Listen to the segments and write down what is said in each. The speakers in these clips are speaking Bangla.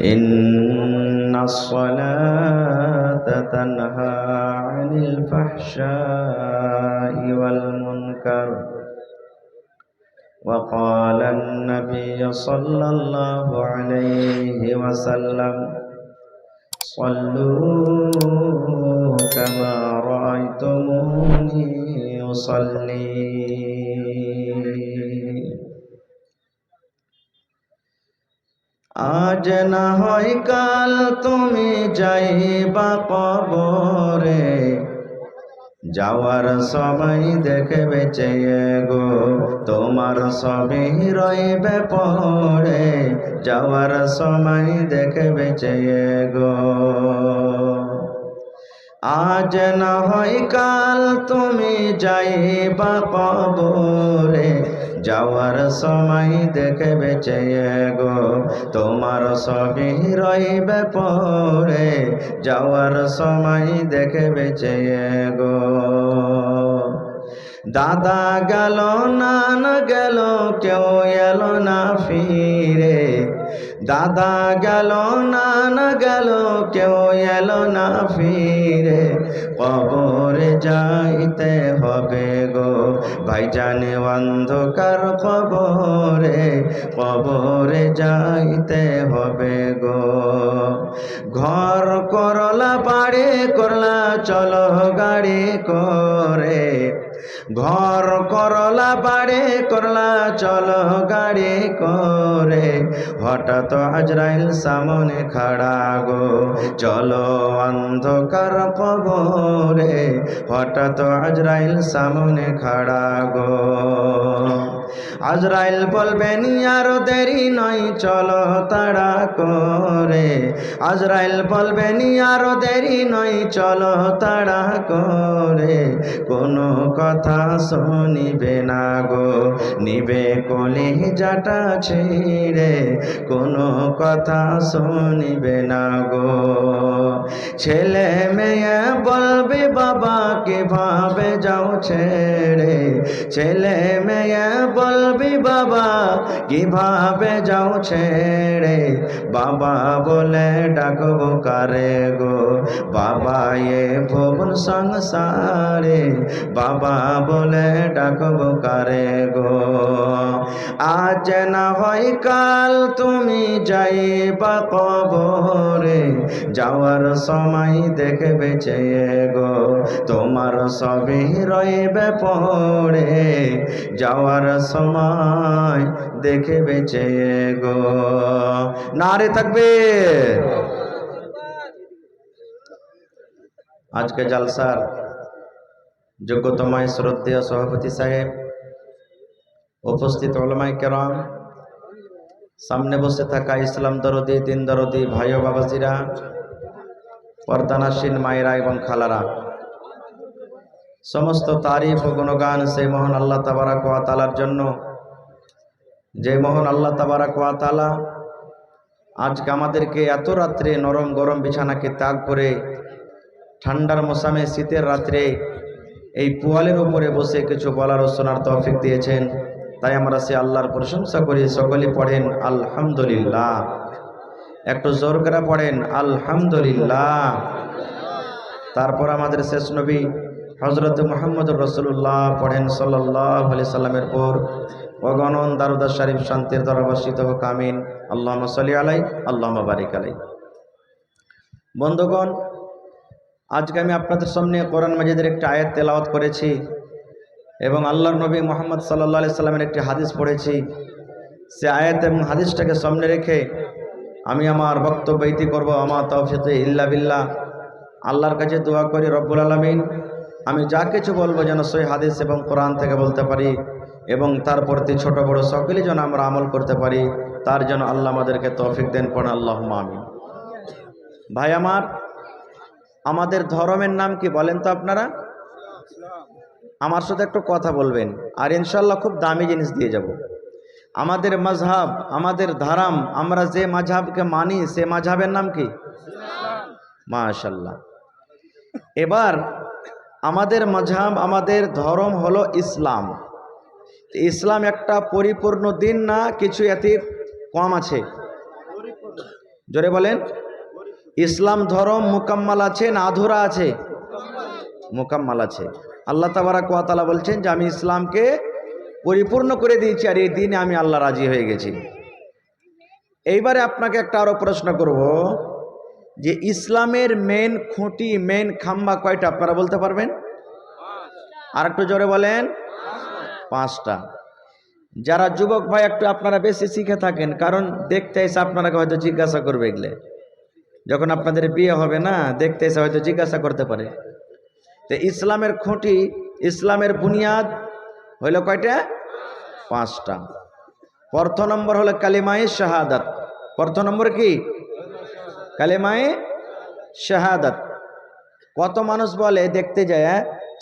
إن الصلاة تنهى عن الفحشاء والمنكر وقال النبي صلى الله عليه وسلم صلوا كما رأيتموني أصلي। আজ না হয় কাল তুমি যাইবা কবরে, যাওয়ার সময় দেখবে চেয়ে গো তোমার সবই রইবে পড়ে, যাওয়ার সময় দেখবে চেয়ে গো। আজ না হয় কাল তুমি যাইবা কবরে, যাওয়ার সময় দেখবে চেয়ে গো তোমার সবই রইবে পড়ে, যাওয়ার সময় দেখবে চেয়ে গো। দাদা গেল নানা গেল কেউ এলো না ফিরে, দাদা গেল নানা গেল কেউ এলো না ফিরে, কবরে যাইতে হবে গো ভাইজানে অন্ধকার কবরে, কবরে যাইতে হবে গো। ঘর করলা বাড়ি করলা চলো গাড়ি করে, ঘর করলা বাড়ি করলা চলো গাড়ি করে, হঠাৎ আজরাইল সামনে খাড়া গো চলো অন্ধকার কবরে, হঠাৎ আজরাইল সামনে খাড়া গো। আজরাইল বলবেন আরো দেরি নয় চলো তাড়া করে, আজরাইল বলবেন আরো দেরি নয় চলো তাড়া করে, কোনো কথা শুনিবে না গো নিবে কলিজাটা ছিঁড়ে, কোনো কথা শুনিবে না গো। ছেলে মেয়ে বলবে বাবা কিভাবে যাও ছেড়ে, ছেলে মেয়ে বলবি বাবা কিভাবে যাও ছেড়ে, বাবা বলে ডাকবো কারে গো বাবা এ ভুবন সংসারে, বাবা বলে ডাকবো কারে গো। আজ না হয় কাল তুমি যাইবা কবরে, যাওয়ার সময় দেখবে চেয়ে গো তোমার সবই রইবে পড়ে, যাওয়ার সময় দেখবে চেয়ে গো। নারে তাকবীর। আজকে জালসার যোগ্যতমায় শ্রদ্ধেয় সভাপতি সাহেব, উপস্থিত উলামায়ে কেরাম, সামনে বসে থাকা ইসলাম দরদি দিন দরদি ভাই ও বাবাজিরা, পর্দানাসীন মায়েরা এবং খালারা, সমস্ত তারিফ ও গুণগান সেই মহান আল্লাহ তাবারাক ওয়া তাআলার জন্য, যে মহান আল্লাহ তাবারাক ওয়া তাআলা আজকে আমাদেরকে এত রাত্রে নরম গরম বিছানাকে ত্যাগ করে ঠান্ডার মৌসুমে শীতের রাত্রে এই পোয়ালের উপরে বসে কিছু বলার ও শোনার তৌফিক দিয়েছেন। তাই আমরা সে আল্লাহর প্রশংসা করি। সকলে পড়েন আলহামদুলিল্লাহ। একটু জোর করে পড়েন আলহামদুলিল্লাহ। তারপর আমাদের শেষ নবী হযরত মুহাম্মদুর রাসূলুল্লাহ পড়েন সাল্লাল্লাহু আলাইহি সাল্লামের পর অগণন দারুদ শরীফ শান্তির দ্বারা বর্ষিত হোক, আমিন। আল্লাহুম্মা সাল্লি আলাইহি আল্লাহুম্মা বারিক আলাইহি। বন্ধুগণ, আজকে আমি আপনাদের সামনে কোরআন মাজিদের একটি আয়াত তেলাওয়াত করেছি এবং আল্লাহর নবী মুহাম্মদ সাল্লাল্লাহু আলাইহি সাল্লামের একটি হাদিস পড়েছি। সে আয়াত এবং হাদিসটাকে সামনে রেখে আমি আমার বক্তব্য ইতি করব। আমা তাওফীক ইল্লা বিল্লাহ। আল্লাহর কাছে দোয়া করি রব্বুল আলামিন আমি যা কিছু বলবো যেন সই হাদিস এবং কোরআন থেকে বলতে পারি এবং তার প্রতি ছোট বড় সকলেই যেন আমরা আমল করতে পারি, তার জন্য আল্লাহ আমাদেরকে তৌফিক দেন। পড়েন আল্লাহুম্মা আমিন। ভাই আমার, আমাদের ধর্মের নাম কি বলেন তো আপনারা? আমার সাথে একটু কথা বলবেন আর ইনশাল্লাহ খুব দামি জিনিস দিয়ে যাব। আমাদের মাযহাব, আমাদের ধারাম, আমরা যে মাযহাবকে মানি সে মাযহাবের নাম কি? মাশাআল্লাহ। এবার আমাদের মাযহাব, আমাদের ধর্ম হলো ইসলাম। ইসলাম একটা পরিপূর্ণ দিন না, কিছু এতে কম আছে? জোরে বলেন। ইসলাম ধর্ম মুকাম্মাল আছে না আধুরা আছে? মুকাম্মাল আছে। আল্লাহ তাবারাক ওয়া তাআলা বলছেন যে আমি ইসলামকে পরিপূর্ণ করে দিয়েছি, আর এই দিনে আমি আল্লাহ রাজি হয়ে গেছি। এইবারে আপনাকে একটা আরো প্রশ্ন করব যে ইসলামের মেন খুঁটি, মেন খাম্বা কয়টা আপনারা বলতে পারবেন? আর একটু জোরে বলেন। 5টা। যারা যুবক ভাই একটু আপনারা বেশি শিখে থাকেন, কারণ দেখতে এসে আপনারা হয়তো জিজ্ঞাসা করবে, এগুলো যখন আপনাদের বিয়ে হবে না, দেখতে এসে হয়তো জিজ্ঞাসা করতে পারে। তো ইসলামের খুঁটি, ইসলামের বুনিয়াদ হইল কয়টা? 5টা। প্রথম নম্বর হলো কালিমায়ে শাহাদাত। প্রথম নম্বর কি? কালিমায়ে শাহাদাত। কত মানুষ বলে দেখতে যায়,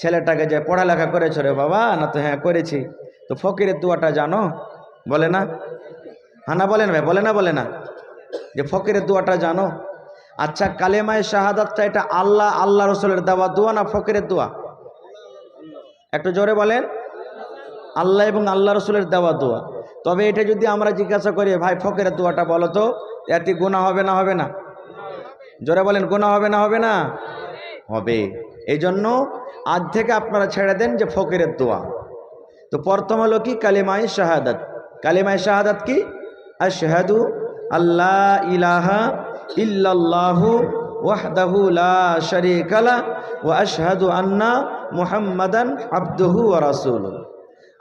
ছেলেটাকে যায়, পড়ালেখা করেছো রে বাবা? না তো হ্যাঁ করেছি। তো ফকিরের দোয়াটা জানো? বলে না? হ্যাঁ না বলেন ভাই, বলে না? বলে না যে ফকিরের দোয়াটা জানো? আচ্ছা, কালেমায়ে শাহাদাতটা এটা আল্লাহ, আল্লাহ রসুলের দেওয়া দোয়া না ফকিরের দোয়া? একটু জোরে বলেন। আল্লাহ এবং আল্লাহ রসুলের দেওয়া দোয়া। তবে এটা যদি আমরা জিজ্ঞাসা করি, ভাই ফকিরের দোয়াটা বলো তো, এতে গুনাহ হবে না হবে না? জোরে বলেন, গুনাহ হবে না হবে না? হবে। এই জন্য আজ থেকে আপনারা ছেড়ে দেন যে ফকিরের দোয়া। তো প্রথম হলো কি? কালিমায়ে শাহাদাত। কালিমায়ে শাহাদাত কি? আশহাদু আল্লা ইলাহা ইল্লাল্লাহু ওয়াহদাহু লা শারীকা লা ওয়া আশহাদু আন্না মুহাম্মাদান আবদুহু ওয়া রাসূলুহু।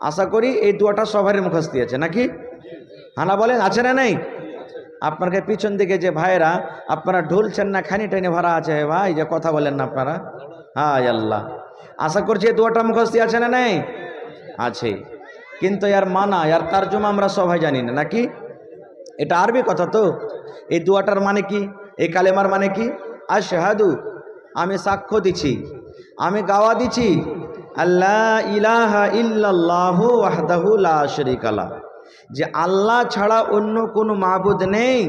আশা করি এই দোয়াটা সবারই মুখস্থ আছে নাকি? হানা বলেন, আছে না নেই? আপনাকে পিছন দিকে যে ভাইরা আপনারা ঢুলছেন না, খানি টাইনে ভরা আছে ভাই, যে কথা বলেন না আপনারা। হায় আল্লাহ, আশা করছি এই দোয়াটা মুখস্থ আছে না নেই? আছে। কিন্তু এর মানা, এর তরজমা আমরা সবাই জানি না নাকি? এটা আরবি কথা। তো এই দোয়াটার মানে কি? এই কালেমার মানে কি? আশহাদু, আমি সাক্ষ্য দিচ্ছি, আমি গাওয়া দিচ্ছি, আল্লা ইলাহা ইল্লাল্লাহু ওয়াহদাহু লা শারীকা লা, যে আল্লাহ ছাড়া অন্য কোনো মাবুদ নেই,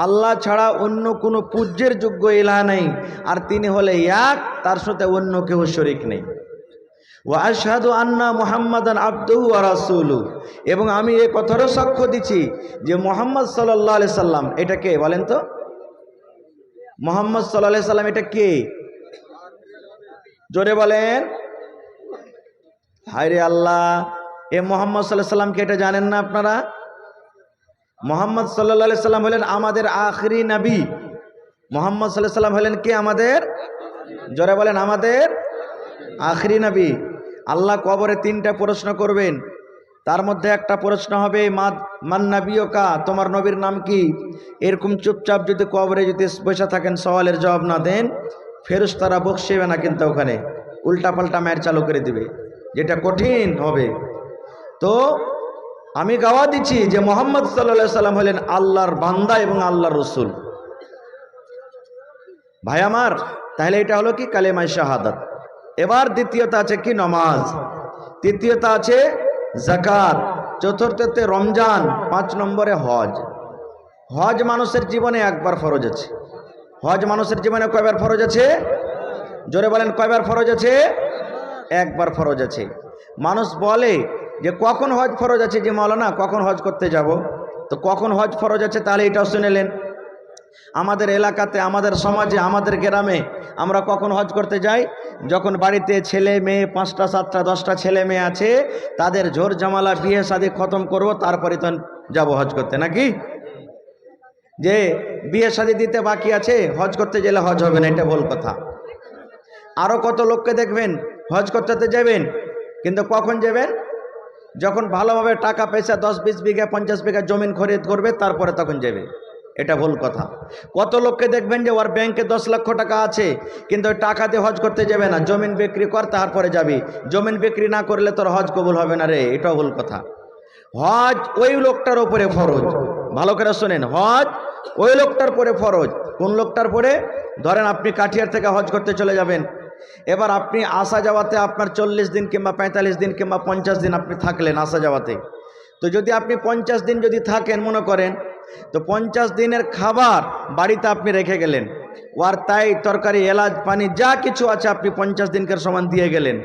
আল্লাহ ছাড়া অন্য কোনো পূজ্যের যোগ্য ইলাহ নেই, আর তিনি হলে এক, তার সাথে অন্য কেউ শরীক নেই। ওয়া আশহাদু আন্না মুহাম্মাদান আবদুহু ওয়া রাসূলুহু, এবং আমি এই কথারও সাক্ষ্য দিচ্ছি যে মুহাম্মদ সাল্লাল্লাহু আলাইহি সাল্লাম, এটা কে বলেন তো? মুহাম্মদ সাল্লাল্লাহু আলাইহি সাল্লাম এটা কে? জোরে বলেন। হায় রে আল্লাহ, এ মুহাম্মদ সাল্লাল্লাহু আলাইহি সাল্লামকে এটা জানেন না আপনারা? মুহাম্মদ সাল্লাল্লাহু আলাইহি সাল্লাম হলেন আমাদের আখেরি নবী। মুহাম্মদ সাল্লাল্লাহু আলাইহি সাল্লাম হলেন কে? আমাদের, জোরে বলেন, আমাদের আখেরি নবী। আল্লাহ কবরে 3টা প্রশ্ন করবেন, তার মধ্যে একটা প্রশ্ন হবে মান নাবিয়ুকা, তোমার নবীর নাম কি? এরকম চুপচাপ যদি কবরে যদি বসে থাকেন, সওয়ালের জবাব না দেন, ফেরেশতারা বকশিবে না, কিন্তু ওখানে উল্টাপাল্টা মায়ের চালু করে দিবে, যেটা কঠিন হবে। তো আমি গাওয়া দিচ্ছি যে মুহাম্মদ সাল্লাল্লাহু আলাইহি সাল্লাম হলেন আল্লাহর বান্দা এবং আল্লাহর রসুল। ভাই আমার, তাহলে এটা হলো কি? কালেমায়ে শাহাদাত। এবার দ্বিতীয়টা আছে কি? নামাজ। তৃতীয়টা আছে যাকাত। চতুর্থতে রমজান। 5 নম্বরে হজ। হজ মানুষের জীবনে একবার ফরজ আছে। হজ মানুষের জীবনে কয়বার ফরজ আছে? জোরে বলেন, কয়বার ফরজ আছে? একবার ফরজ আছে। মানুষ বলে যে কখন হজ ফরজ আছে, যে মাওলানা কখন হজ করতে যাব? তো কখন হজ ফরজ আছে তাহলে এটাও শুনেলেন। আমাদের এলাকাতে, আমাদের সমাজে, আমাদের গ্রামে আমরা কখন হজ করতে যাই? যখন বাড়িতে ছেলে মেয়ে 5টা 7টা 10টা ছেলে মেয়ে আছে, তাদের ঝোর জামালা বিয়ে শাদী খতম করব, তারপরে তো যাব হজ করতে নাকি? যে বিয়ে শাদী দিতে বাকি আছে, হজ করতে গেলে হজ হবে না, এটা ভুল কথা। আরও কত লোককে দেখবেন হজ করতে যাবেন, কিন্তু কখন যাবেন? যখন ভালোভাবে টাকা পয়সা 10-20 বিঘা 50 বিঘা জমিন খরিদ করবে, তারপরে তখন যাবে, এটা ভুল কথা। কত লোককে দেখবেন যে ওর ব্যাংকে 10 লক্ষ টাকা আছে, কিন্তু ওই টাকা দিয়ে হজ করতে যাবে না, জমিন বিক্রি কর তারপরে যাবি, জমিন বিক্রি না করলে তোর হজ কবুল হবে না রে, এটাও ভুল কথা। হজ ওই লোকটার উপরে ফরজ, ভালো করে শোনেন, হজ ওই লোকটার পরে ফরজ। কোন লোকটার পরে? ধরেন আপনি কাঠিয়ার থেকে হজ করতে চলে যাবেন, এবার আপনি আসা যাওয়াতে আপনার 40 দিন কিংবা 45 দিন কিংবা 50 দিন আপনি থাকলেন আসা যাওয়াতে। তো যদি আপনি 50 দিন যদি থাকেন মনে করেন, তো 50 দিনের খাবার বাড়িতে আপনি রেখে গেলেন, ওর তাই তরকারি এলাচ পানি যা কিছু আছে আপনি 50 দিনকার সমান দিয়ে গেলেন।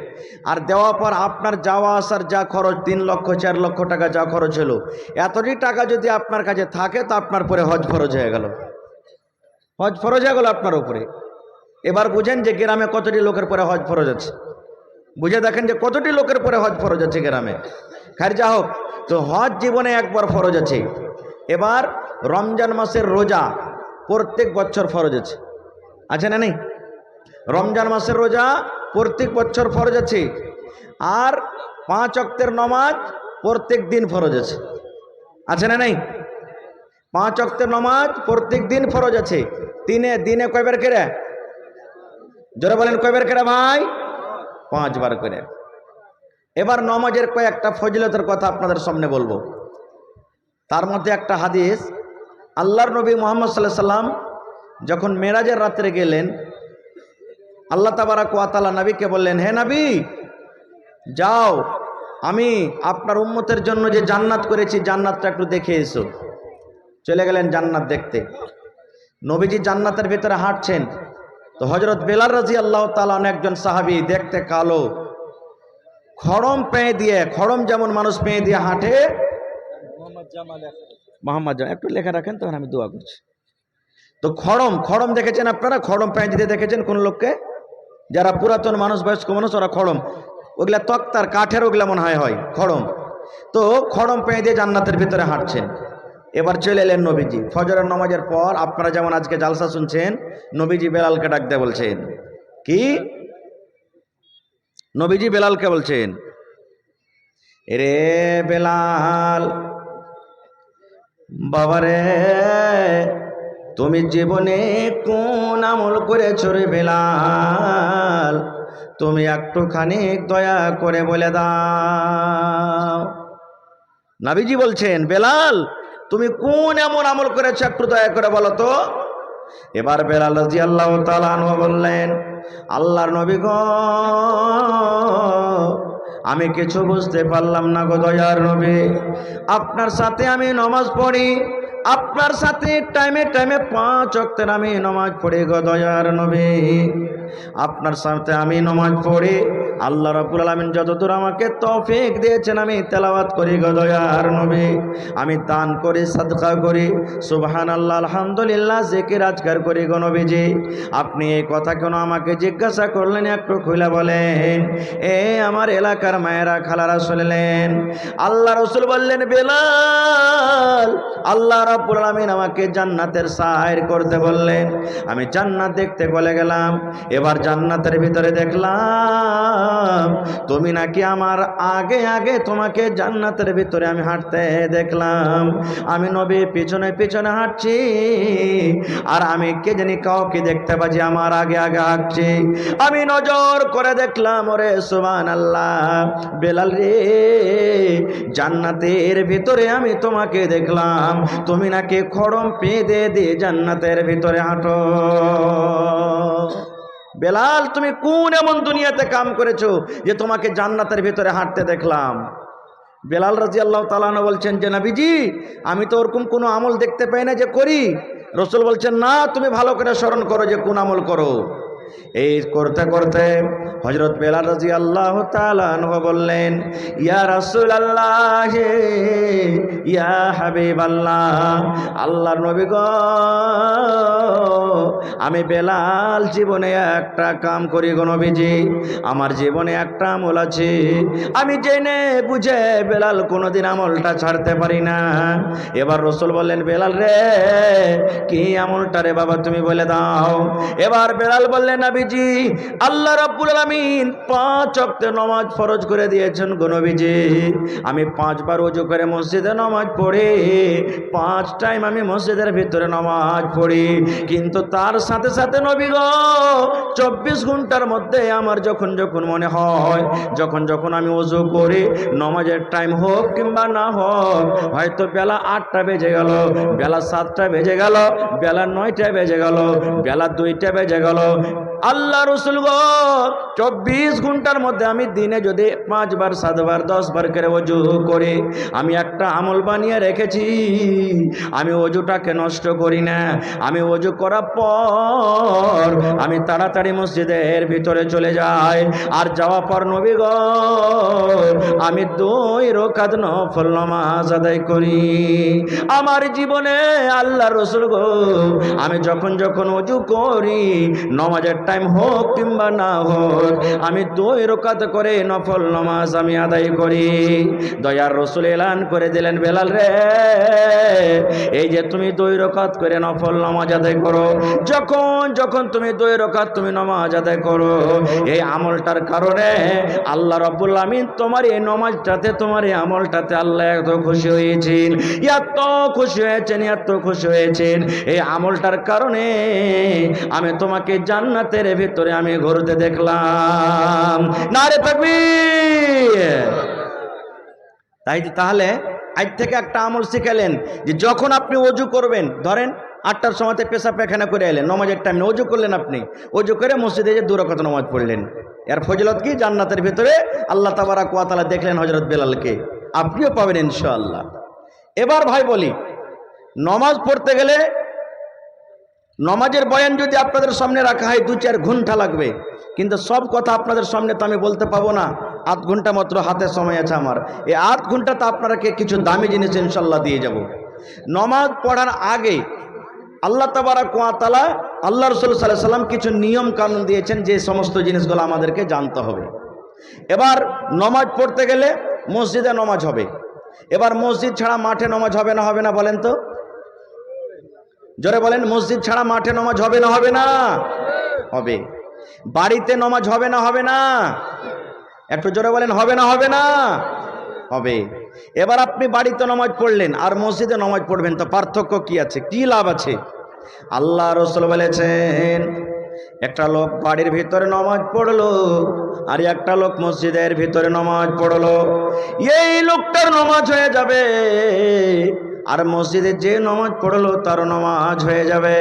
আর দেওয়ার পর আপনার যাওয়া আসার যা খরচ 3 লক্ষ 4 লক্ষ টাকা যা খরচ হলো, এতটি টাকা যদি আপনার কাছে থাকে তো আপনার পরে হজ ফরজ হয়ে গেল। হজ ফরজ হয়ে গেল আপনার উপরে। এবার বুঝেন যে গ্রামে কতটি লোকের পরে হজ ফরজ আছে, বুঝে দেখেন যে কতটি লোকের পরে হজ ফরজ আছে গ্রামে। খার যা হোক, তো হজ জীবনে একবার ফরজ আছে। এবার রমজান মাসের রোজা প্রত্যেক বছর ফরজ আছে না নেই? রমজান মাসের রোজা প্রত্যেক বছর ফরজ আছে। আর 5 ওয়াক্তের নামাজ প্রত্যেক দিন ফরজ আছে না নেই? 5 ওয়াক্তের নামাজ প্রত্যেক দিন ফরজ আছে। দিনে কয়বার করে? জোরে বলেন কয়বার করে ভাই? 5 বার করে। এবার নামাজের কয়েকটা ফজিলতের কথা আপনাদের সামনে বলবো। তার মধ্যে একটা হাদিস, আল্লাহর নবী মুহাম্মদ সাল্লাল্লাহু আলাইহি সাল্লাম যখন মেরাজের রাত্রে গেলেন, আল্লাহ তাবারক ওয়া তাআলা নবীকে বললেন, হে নবী যাও, আমি আপনার উম্মতের জন্য যে জান্নাত করেছি জান্নাতটা একটু দেখে এসো। চলে গেলেন জান্নাত দেখতে। নবীজি জান্নাতের ভিতরে হাঁটছেন, তো হযরত বেলাল রাদিয়াল্লাহু তাআলা একজন সাহাবী, দেখতে কালো, খড়ম পেয়ে দিয়ে, খড়ম যেমন মানুষ পেয়ে দিয়ে হাঁটে, মোহাম্মদ জামাল একটু লেখা রাখেন, তখন আমি দোয়া করছি। তো খড়ম দেখেছেন আপনারা? খড়ম পেয়ে দিতে দেখেছেন কোন লোককে? যারা পুরাতন মানুষ, বয়স্ক মানুষ, ওরা খড়ম, ওগুলা তক্তার কাঠের, ওগুলা মনে হয় খড়ম। তো খড়ম পেয়ে দিয়ে জান্নাতের ভিতরে হাঁটছেন। এবার চলে এলেন নবীজি ফজরের নামাজের পর। আপনারা যেমন আজকে জালসা শুনছেন, নবীজি বেলালকে ডাকতে বলছেন। কি? নবীজি বেলালকে বলছেন, রে বেলাল, বাবারে তুমি জীবনে কোন আমল করেছো রে বেলাল? তুমি একটুখানি দয়া করে বলে দাও। নবীজি বলছেন, বেলাল তুমি কোন এমন আমল করেছো একটু দয়া করে বলো তো। এবার বেলাল রাদিয়াল্লাহু তাআলা আনহু বললেন, আল্লাহর নবী গো, আমি কিছু বুঝতে পারলাম না গো দয়ার নবী। আপনার সাথে আমি নামাজ পড়ি, আপনার সাথে টাইমে 5 ওয়াক্তের আমি নামাজ পড়ি গো দয়ার নবী। আপনার সাথে আমি নামাজ পড়ি, আল্লাহ রাব্বুল আলামিন যতদূর আমাকে তৌফিক দিয়েছেন আমি তেলাওয়াত করি গো দয়ার নবী। আমি দান করি, সাদকা করি, সুবহানাল্লাহ, আলহামদুলিল্লাহ, জিকির আজকার করি গো নবীজি। আপনি এই কথা কেন আমাকে জিজ্ঞাসা করলেন? একটু খুলে বলেন। এ আমার এলাকার মায়েরা, খালারা শুনলেন। আল্লাহ রাসূল বললেন, বেলাল আল্লাহ রাব্বুল আলামিন আমাকে জান্নাতের সাইর করতে বললেন। আমি জান্নাত দেখতে বলে গেলাম। এবার জান্নাতের ভিতরে দেখলাম তুমি নাকি আমার আগে আগে, তোমাকে জান্নাতের ভিতরে আমি হাঁটতে দেখলাম। আমি নবী পিছনে পিছনে হাঁটছি, আর আমি কে জানি কাউকে দেখতে পাচ্ছি আমার আগে আগে হাঁটছি। আমি নজর করে দেখলাম, ওরে সুবহানাল্লাহ, বেলাল রে, জান্নাতের ভিতরে আমি তোমাকে দেখলাম, তুমি নাকি খড়ম পেঁদে দিয়ে জান্নাতের ভিতরে হাঁটো। বেলাল তুমি কোন এমন দুনিয়াতে কাম করেছো যে তোমাকে জান্নাতের ভিতরে হাঁটতে দেখলাম? বেলাল রাদিয়াল্লাহু তাআলা আনহু বলছেন যে নবীজি, আমি তো ওরকম কোনো আমল দেখতে পাই না যে করি। রাসূল বলছেন, না, তুমি ভালো করে স্মরণ করো যে কোন আমল করো। এই করতে করতে হযরত বেলাল রাদিয়াল্লাহু তাআলা আনহু বললেন, ইয়া রাসূলুল্লাহ, ইয়া হাবিবাল্লাহ, আল্লাহর নবী গো, আমি বেলাল জীবনে একটা কাম করি গো নবীজি। আমার জীবনে একটা আমল আছে, আমি জেনে বুঝে বেলাল কোনোদিন আমলটা ছাড়তে পারি না। এবার রাসূল বললেন, বেলাল রে, কি আমলটা রে বাবা, তুমি বলে দাও। এবার বেলাল বললেন, নবীজি, আল্লাহ রাব্বুল আলামিন 5 ওয়াক্তের নামাজ ফরজ করে দিয়েছেন গো নবীজি। আমি 5 বার ওযু করে মসজিদে নামাজ পড়ি, 5 টাইম আমি মসজিদের ভিতরে নামাজ পড়ি। কিন্তু তার সাথে সাথে নবী গো, 24 ঘন্টার মধ্যে আমার যখন যখন মনে হয়, যখন যখন আমি ওযু করি, নামাজের টাইম হোক কিংবা না হোক, হয়তো বেলা 8টা বেজে গেল, বেলা 7টা বেজে গেল, বেলা 9টা বেজে গেল, বেলা 2টা বেজে গেল, আল্লাহ রসুল গো 24 ঘন্টার মধ্যে আমি দিনে যদি 5 বার 7 বার 10 বার করে ওযু করে আমি একটা আমল বানিয়ে রেখেছি, আমি ওযুটাকে নষ্ট করি না। আমি ওযু করার পর আমি তাড়াতাড়ি মসজিদের ভিতরে চলে যাই, আর যাওয়ার পর নবী গো আমি 2 রাকাত নফল নামাজ আদায় করি। আমার জীবনে আল্লাহ রসুল গো আমি যখন ওযু করি, নামাজের টাইম হোক কিংবা না হোক, আমি 2 রাকাত করে নফল নামাজ আমি আদায় করি। দয়ার রসুল এলান করে দিলেন, বেলাল রে এই যে তুমি 2 রাকাত করে নফল নামাজ আদায় করো, যখন তুমি 2 রাকাত তুমি নামাজ আদায় করো, এই আমলটার কারণে আল্লাহ রাব্বুল আমিন তোমার এই নামাজটাতে তোমার এই আমলটাতে আল্লাহ এত খুশি হয়েছেন, এত খুশি হয়েছেন এই আমলটার কারণে আমি তোমাকে জান্নাতের ভিতরে আমি ঘুরতে দেখলাম। নারে তাকবীর। তাহলে আজ থেকে একটা আমল শিখালেন যে যখন আপনি ওযু করবেন, ধরেন 8টার সময়তে পেশাব পায়খানা করে এলেন, নামাজের টাইম ওযু করলেন, আপনি ওযু করে মসজিদে যে 2 রাকাত নামাজ পড়লেন, এর ফজিলত কি? জান্নাতের ভিতরে আল্লাহ তাবারক ওয়া তাআলা দেখলেন হযরত বেলালকে, আপনিও পাবেন ইনশাআল্লাহ। এবার ভাই বলি, নামাজ পড়তে গেলে নামাজের বয়ান যদি আপনাদের সামনে রাখা হয় 2-4 ঘন্টা লাগবে, কিন্তু সব কথা আপনাদের সামনে তো আমি বলতে পাবো না। 8 ঘন্টা মাত্র হাতে সময় আছে আমার, এই 8 ঘন্টাতে আপনারাকে কিছু দামি জিনিস ইনশাআল্লাহ দিয়ে যাব। নামাজ পড়ার আগে আল্লাহ তাবারক ওয়া তাআলা আল্লাহ রাসূল সাল্লাল্লাহু আলাইহি সাল্লাম কিছু নিয়ম কানুন দিয়েছেন, যে সমস্ত জিনিসগুলো আমাদেরকে জানতে হবে। এবার নামাজ পড়তে গেলে মসজিদে নামাজ হবে। এবার মসজিদ ছাড়া মাঠে নামাজ হবে না? হবে না বলেন তো, জোরে বলেন। মসজিদ ছাড়া মাঠে নামাজ হবে না? হবে না? হবে। বাড়িতে নামাজ হবে না? হবে না? একটু জোরে বলেন, হবে না? হবে না? হবে। এবার আপনি বাড়িতে নামাজ পড়লেন আর মসজিদে নামাজ পড়বেন, তো পার্থক্য কি আছে, কি লাভ আছে? আল্লাহ রাসূল বলেছেন, একটা লোক বাড়ির ভিতরে নামাজ পড়লো আর একটা লোক মসজিদের ভিতরে নামাজ পড়লো, এই লোকটার নামাজ হয়ে যাবে, আর মসজিদে যে নামাজ পড়লো তার নামাজ হয়ে যাবে।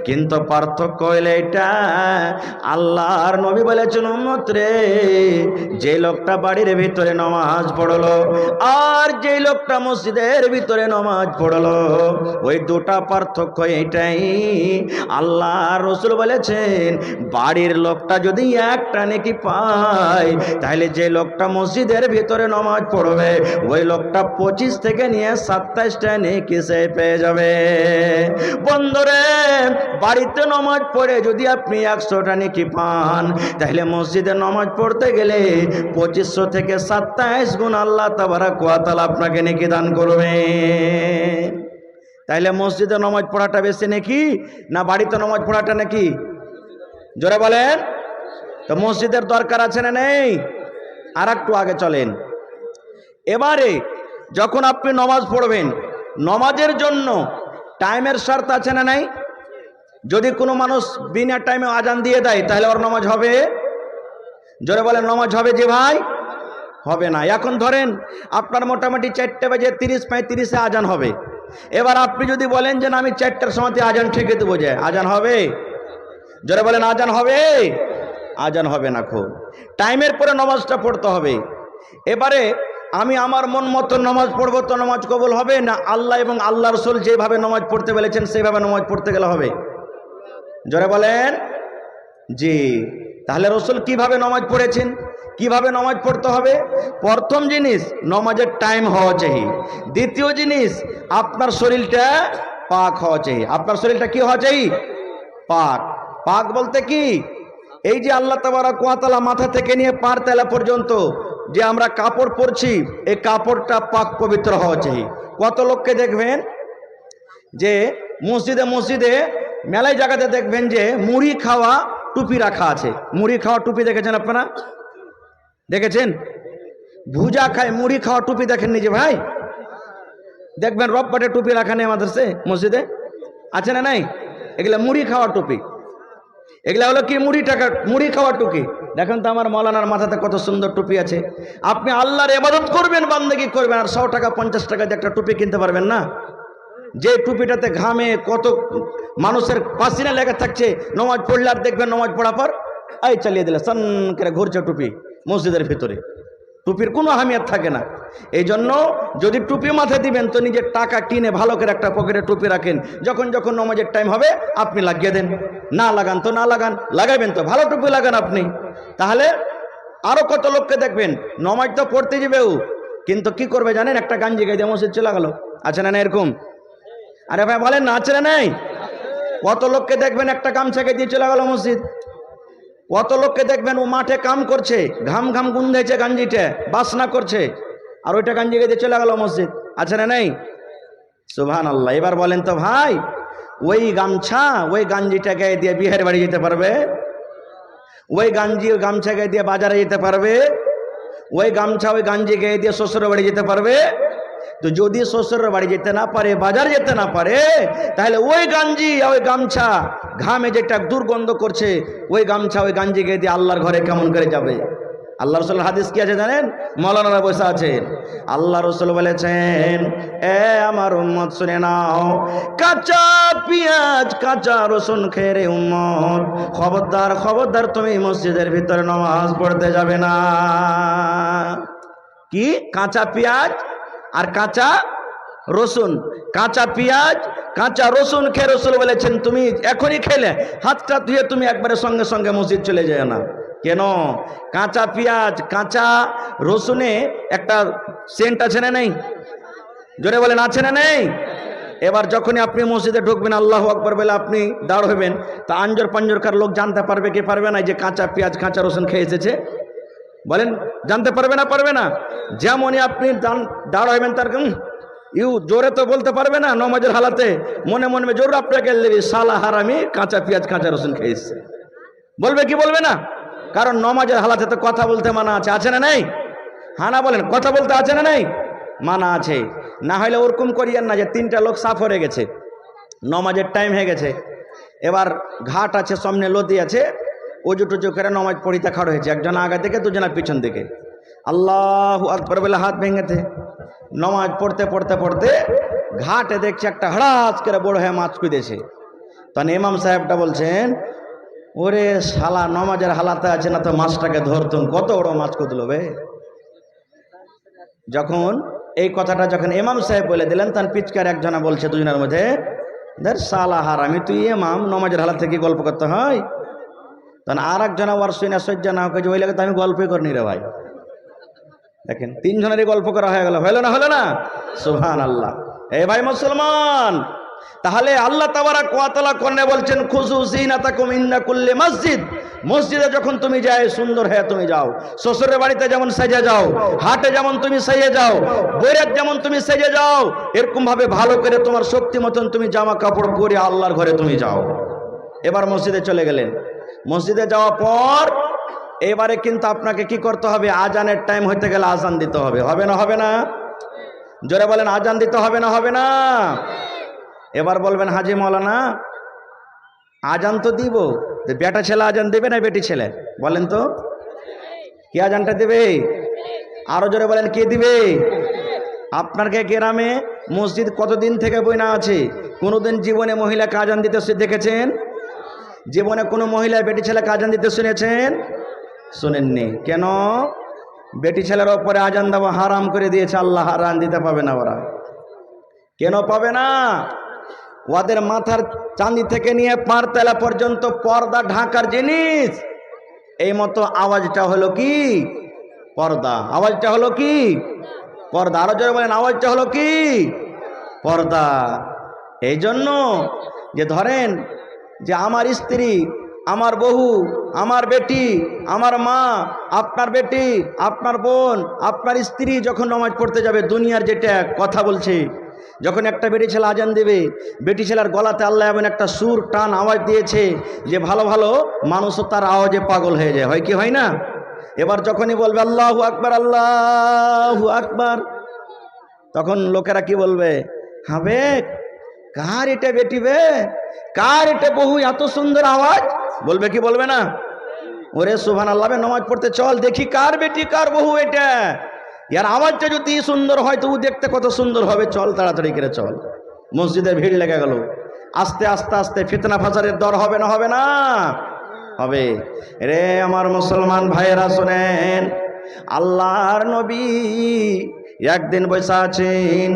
কিন্তু পার্থক্য হইলে এটা, আল্লাহর নবী বলেছেন, উম্মত রে, যে লোকটা বাড়ির ভিতরে নামাজ পড়লো আর যে লোকটা মসজিদের ভিতরে নামাজ পড়লো, ওই দুটা পার্থক্য এটাই। আল্লাহর রাসূল বলেছেন, বাড়ির লোকটা যদি একটা নেকি পায়, তাহলে যে লোকটা মসজিদের ভিতরে নামাজ পড়বে ওই লোকটা 25 থেকে নিয়ে 27টা নেকি সে পেয়ে যাবে। বন্ধুরে, বাড়িতে নামাজ পড়ে যদি আপনি 100টা নেকি পান, তাহলে মসজিদে নামাজ পড়তে গেলে 2500 থেকে 27 গুণ আল্লাহ তাবারক ওয়া তাআলা আপনাকে নেকি দান করবে। তাহলে মসজিদে নামাজ পড়াটা বেশি নাকি না বাড়িতে নামাজ পড়াটা নাকি? জোরে বলেন। তো মসজিদের দরকার আছে না নেই? আর একটু আগে চলেন। এবারে যখন আপনি নামাজ পড়বেন, নামাজের জন্য টাইমের শর্ত আছে না নাই? যদি কোনো মানুষ বিনা টাইমে আজান দিয়ে দেয় তাহলে ওর নামাজ হবে? জোরে বলেন, নামাজ হবে যে ভাই? হবে না। এখন ধরেন আপনার মোটামুটি 4টে বেজে 30-35 আজান হবে। এবার আপনি যদি বলেন যে না আমি 4টার সময়তে আজান ঠেকে দেবো, যায় আজান হবে? জোরে বলেন, আজান হবে? আজান হবে না। খুব টাইমের পরে নামাজটা পড়তে হবে। এবারে আমি আমার মন মতো নামাজ পড়বো তো নামাজ কবুল হবে না? আল্লাহ এবং আল্লাহ রাসূল যেভাবে নামাজ পড়তে বলেছেন সেইভাবে নামাজ পড়তে গেলে হবে? জোরে বলেন। জি। তাহলে রাসূল কিভাবে নামাজ পড়েছেন, কিভাবে নামাজ পড়তে হবে? প্রথম জিনিস, নামাজের টাইম হওয়া চাই। দ্বিতীয় জিনিস, আপনার শরীরটা পাক হওয়া চাই। আপনার শরীরটা কি হওয়া চাই? পাক। পাক বলতে কি? এই যে আল্লাহ তাবারক ওয়া তাআলা মাথা থেকে নিয়ে পার তলা পর্যন্ত যে আমরা কাপড় পরছি, এই কাপড়টা পাক পবিত্র হওয়া চাই। কত লোককে দেখবেন যে মসজিদে মেলায় জায়গাতে দেখবেন যে মুড়ি খাওয়া টুপি রাখা আছে। মুড়ি খাওয়া টুপি দেখেছেন আপনারা? দেখেছেন? ভুজা খায় মুড়ি খাওয়া টুপি দেখেননি যে ভাই? দেখবেন রববাটে টুপি রাখা নেই আমাদের মসজিদে, আছে না নাই? এগুলা মুড়ি খাওয়া টুপি। এগুলা হলো কি? মুড়ি খাওয়া টুপি। দেখেন তো আমার মৌলানার মাথাতে কত সুন্দর টুপি আছে। আপনি আল্লাহর ইবাদত করবেন, বান্দেগি করবেন, আর 100 টাকা 50 টাকা দিয়ে একটা টুপি কিনতে পারবেন না? যে টুপিটাতে ঘামে কত মানুষের পাসিনা লেগে থাকছে, নামাজ পড়লে আর দেখবেন নামাজ পড়ার পর এই চালিয়ে দিলে সান করে ঘুরছে টুপি মসজিদের ভিতরে, টুপির কোনো আহমিয়ত থাকে না। এই জন্য যদি টুপি মাথায় দিবেন তো নিজের টাকা কিনে ভালো করে একটা পকেটে টুপি রাখেন, যখন যখন নামাজের টাইম হবে আপনি লাগিয়ে দেন, না লাগান তো না লাগান, লাগাবেন তো ভালো টুপি লাগান আপনি। তাহলে আরো কত লোককে দেখবেন নামাজ তো পড়তে যাবেও, কিন্তু কি করবে জানেন, একটা গাঞ্জি গায়ে দিয়ে মসজিদ চলে গেল, আছে না এরকম? আরে ভাই বলেন না, আছে না নাই? কত লোককে দেখবেন একটা গামছা গায়ে দিয়ে চলে গেল মসজিদ, কত লোককে দেখবেন ও মাঠে কাম করছে, ঘাম ঘাম গুন্ধাইছে গাঞ্জিটা, বাসনা করছে, আর ওইটা গাঞ্জি গায়ে দিয়ে চলে গেল মসজিদ, আছে না নাই? সুবহানাল্লাহ। এবার বলেন তো ভাই, ওই গামছা ওই গাঞ্জিটা গায়ে দিয়ে বিয়ের বাড়ি যেতে পারবে? ওই গামছা গায়ে দিয়ে বাজারে যেতে পারবে? ওই গামছা ওই গাঞ্জি গায়ে দিয়ে শ্বশুরের বাড়ি যেতে পারবে? তো যদি শ্বশুরের বাড়ি যেতে না পারে, বাজার যেতে না পারে, তাহলে ওই গাঞ্জি ওই গামছা ঘামে যেটা দুর্গন্ধ করছে, ওই গামছা ওই গাঞ্জি গায়ে দিয়ে আল্লাহর ঘরে কেমন করে যাবে? আল্লাহ রসুল হাদিস কি আছে জানেন? মৌলানারা বসে আছেন, আল্লাহ রসুল বলেছেন, এ আমার উম্মত শুনে নাও, কাঁচা পেঁয়াজ কাঁচা রসুন খেয়ে রে উম্মত, খবরদার খবরদার তুমি মসজিদের ভিতরে নামাজ পড়তে যাবে না। কি? কাঁচা পেঁয়াজ আর কাঁচা রসুন, কাঁচা পেঁয়াজ কাঁচা রসুন খেয়ে রসুল বলেছেন তুমি এখনই খেলে হাতটা ধুয়ে তুমি একবারে সঙ্গে সঙ্গে মসজিদ চলে যায় না। কেন? কাঁচা পেঁয়াজ কাঁচা রসুনে একটা সেন্ট আছে না নেই? জোরে বলেন, আছে না নেই? এবার যখনই আপনি মসজিদে ঢুকবেন আল্লাহু আকবার বলে আপনি দাঁড় হবেন, তা আঞ্জর পাঞ্জরকার লোক জানতে পারবে কি পারবে না যে কাঁচা পেঁয়াজ কাঁচা রসুন খেয়ে এসেছে? বলেন, জানতে পারবে না পারবে না? যেমনই আপনি দাঁড় হবেন তার জোরে তো বলতে পারবে না, নমাজের হালাতে মনে মনে জোর আপনাকে সালা হারামি কাঁচা পেঁয়াজ কাঁচা রসুন খেয়েছে বলবে কি বলবে না? কারণ নমাজের হালাতে তো কথা বলতে মানা আছে, আছে না নেই? হানা বলেন, কথা বলতে আছে না নেই? মানা আছে। না হলে ওরকম করিয়েন না যে তিনটা লোক সাফ হয়ে গেছে, নমাজের টাইম হয়ে গেছে, এবার ঘাট আছে সামনে, লতি আছে, উজু টুজু করে নমাজ পড়িতে খাড়ো হয়েছে, একজন আগে থেকে দুজনা পিছন দিকে, আল্লাহু আকবার বলে হাত ভেঙেছে, নমাজ পড়তে পড়তে পড়তে ঘাটে দেখছে একটা হড়াস করে বড় হয়ে মাছ কুইদেছে। তখন ইমাম সাহেবটা বলছেন, ওরে শালা নমাজের হালাতে আছে না তো মাছটাকে ধরতুম, কত বড় মাছ কুদলো বে। যখন এই কথাটা যখন ইমাম সাহেব বলে দিলেন, তখন পিচকার একজনা বলছে দুজনের মধ্যে, ধর শালা হারামি, তুই ইমাম, নমাজের হালাত থেকে গল্প করতে হয়? তখন আর একজনা ওর শুনে সহ্য না হয়েছে, ওই লাগে তো আমি গল্পই করিনি রে ভাই। দেখেন তিনজনেরই গল্প করা হয়ে গেল, হলো না? হলো না? সুবহানাল্লাহ। এই ভাই মুসলমান, তাহলে আল্লাহ তাবারাক ওয়া তাআলা কোরআনে বলছেন, খুযু যিনাতাকুম ইনদা কুল্লি মসজিদ, মসজিদে যখন তুমি যাও সুন্দর হয়ে তুমি যাও, শ্বশুরের বাড়িতে যেমন সেজে যাও, হাটে যেমন তুমি সেজে যাও, বইয়ের যেমন তুমি সেজে যাও, এরকম ভাবে ভালো করে তোমার শক্তি মতন তুমি জামা কাপড় পরে আল্লাহর ঘরে তুমি যাও। এবার মসজিদে চলে গেলেন, মসজিদে যাওয়ার পর এবারে কিন্তু আপনাকে কি করতে হবে? আজানের টাইম হইতে গেলে আজান দিতে হবে, হবে না? হবে না? জোরে বলেন, আজান দিতে হবে না? হবে না? এবার বলবেন, হাজি মৌলানা আজান তো দিব, বেটা ছেলে আজান দেবে না বেটি ছেলে? বলেন তো, কে আজানটা দেবে? আরো জোরে বলেন, কে দিবে? আপনার গ্রামে মসজিদ কতদিন থেকে বইনা আছে? কোনোদিন জীবনে মহিলাকে আজান দিতে দেখেছেন? জীবনে কোনো মহিলা বেটি ছেলেকে আজান দিতে শুনেছেন? শুনেননি। কেন? বেটি ছেলের ওপরে আজান দেওয়া হারাম করে দিয়েছে আল্লাহ, হারাম দিতে পাবে না ওরা। কেন পাবে না? ওদের মাথার চাঁদি থেকে নিয়ে পার তলা পর্যন্ত পর্দা ঢাকার জিনিস, এই মতো আওয়াজটা হলো কি? পর্দা। আওয়াজটা হলো কি? পর্দা। আরো জোরে বলেন, আওয়াজটা হলো কি? পর্দা। এই জন্য যে ধরেন যে আমার স্ত্রী, আমার বউ, আমার বেটি, আমার মা, আপনার বেটি, আপনার বোন, আপনার স্ত্রী যখন নামাজ পড়তে যাবে, দুনিয়ার যেটা কথা বলছে, যখন একটা বেটি ছেলে আজান দেবে, বেটি ছেলের গলাতে আল্লাহ এমন একটা সুর টান আওয়াজ দিয়েছে যে ভালো ভালো মানুষও তার আওয়াজে পাগল হয়ে যায়, হয় কি হয় না? এবার যখনই বলবে আল্লাহু আকবার আল্লাহু আকবার, তখন লোকেরা কি বলবে? হবে কার এটা বেটি বে, কার এটা বহু, এত সুন্দর আওয়াজ, বলবে কি বলবে না? ওরে সুবহানাল্লাহ, নামাজ পড়তে চল দেখি কার বেটি কার বহু এটা, ইয়ার আওয়াজটা যদি সুন্দর হয় তো ও দেখতে কত সুন্দর হবে, চল তাড়াতাড়ি করে চল। মসজিদের ভিড় লেগে গেল, আস্তে আস্তে আস্তে ফিতনা ফাসাদের দর হবে না? হবে না? হবে। রে আমার মুসলমান ভাইয়েরা শুনেন, আল্লাহর নবী একদিন বসে আছেন,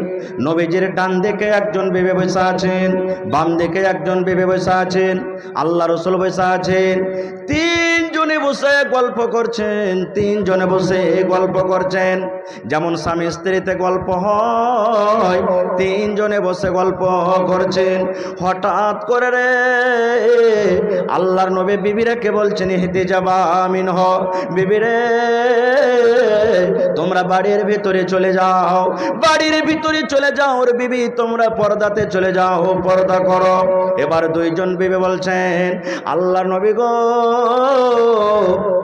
নবীজির ডান দিকে একজন বিবি বসে আছেন, বাম দিকে একজন বিবি বসে আছেন, আল্লাহ রসুল বসে আছেন। তিনজনে বসে গল্প করছেন, তিনজনে বসে গল্প করছেন। যেমন স্বামী স্ত্রীতে গল্প হয়, তিনজনে বসে গল্প করছেন। হঠাৎ করে রে আল্লাহর নবী বিবিরাকে বলছেন, হেঁটে যাবা আমিন হ, বিবিরে তোমরা বাড়ির ভিতরে চলে যাও, বাড়ির ভিতরে চলে যাও রে বিবি, তোমরা পর্দাতে চলে যাও, পর্দা করো। এবার দুইজন বিবি বলছেন, আল্লাহর নবী গো,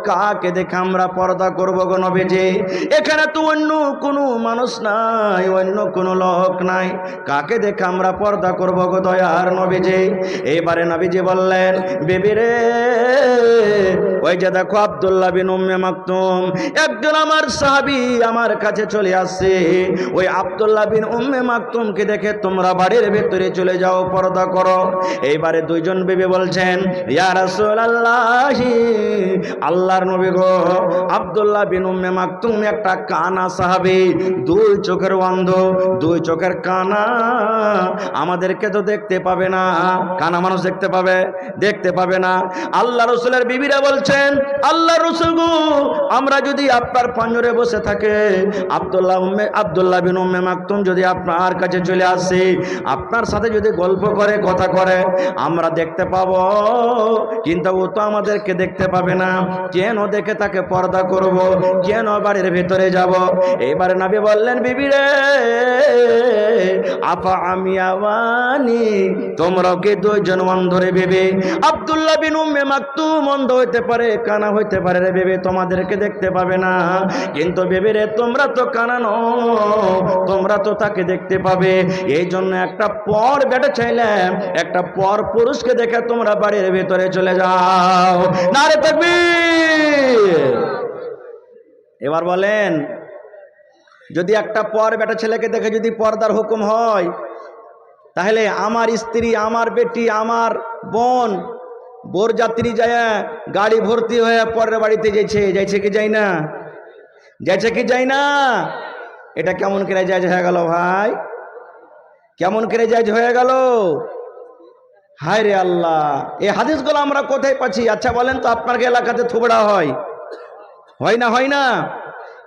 কাকে দেখে আমরা পর্দা করব গো নবীজি? এখানে তো অন্য কোনো মানুষ নাই, অন্য কোনো লোক নাই, কাকে দেখে আমরা পর্দা করব গো দয়ার নবীজি? এইবারে নবীজি বললেন, বিবি রে ওই যে দেখো আব্দুল্লাহ বিন উম্মে মাকতুম, একজন আমার সাহাবী আমার কাছে চলে আসছে, ওই আব্দুল্লাহ বিন উম্মে মাকতুমকে দেখে তোমরা বাড়ির ভেতরে চলে যাও, পর্দা করো। এইবারে দুইজন বিবি বলছেন, ইয়া রাসূলুল্লাহ, আল্লাহর নবী গো, আব্দুল্লাহ বিন উম্মে মাকতুম একটা কানা সাহাবী, দুই চোখের অন্ধ, দুই চোখের কানা, আমাদেরকে তো দেখতে পাবে না। কানা মানুষ দেখতে পাবে? দেখতে পাবে না। আল্লাহ রসুলের বিবিরা বলছেন, আল্লাহ রসুল গো, আমরা যদি আপনার পাঞ্জরে বসে থাকে, আব্দুল্লাহ বিন উম্মে মাকতুম যদি আপনার কাছে চলে আসে, আপনার সাথে যদি গল্প করে, কথা করে, আমরা দেখতে পাবো, কিন্তু ও তো আমাদেরকে দেখতে পাবে না। কেন দেখে তাকে পর্দা করব? কেন বাড়ির ভেতরে যাব? এবারে নবী বললেন, বিবি রে আফা আমি আওয়ানি, তোমরাও কি দুইজন অন্ধ রে বিবি? আব্দুল্লাহ বিন উম্মে মাকতুম অন্ধ হইতে পারে, কানা হইতে পারে রে বিবি, তোমাদেরকে দেখতে পাবে না, কিন্তু বিবি রে তোমরা তো কানা নও, তোমরা তো তাকে দেখতে পাবে। এই জন্য একটা পর বেটা চাইলাম, একটা পর পুরুষকে দেখে তোমরা বাড়ির ভেতরে চলে যাও। নারে তাকবীর। এবার বলেন, যদি একটা পর বেটা ছেলেকে দেখে যদি পর্দার হুকুম হয়, তাহলে আমার স্ত্রী, আমার বেটি, আমার বোন বরযাত্রী যায় গাড়ি ভর্তি হয়ে পরের বাড়িতে যাইছে কি যাই না? যাইছে কি যাই না? এটা কেমন করে জায়েজ হয়ে গেল ভাই? কেমন করে জায়েজ হয়ে গেল? হায় রে আল্লাহ, এই হাদিসগুলো আমরা কোথায় পাচ্ছি? আচ্ছা বলেন তো, আপনার এলাকাতে থুবড়া হয়? হয় না? হয় না?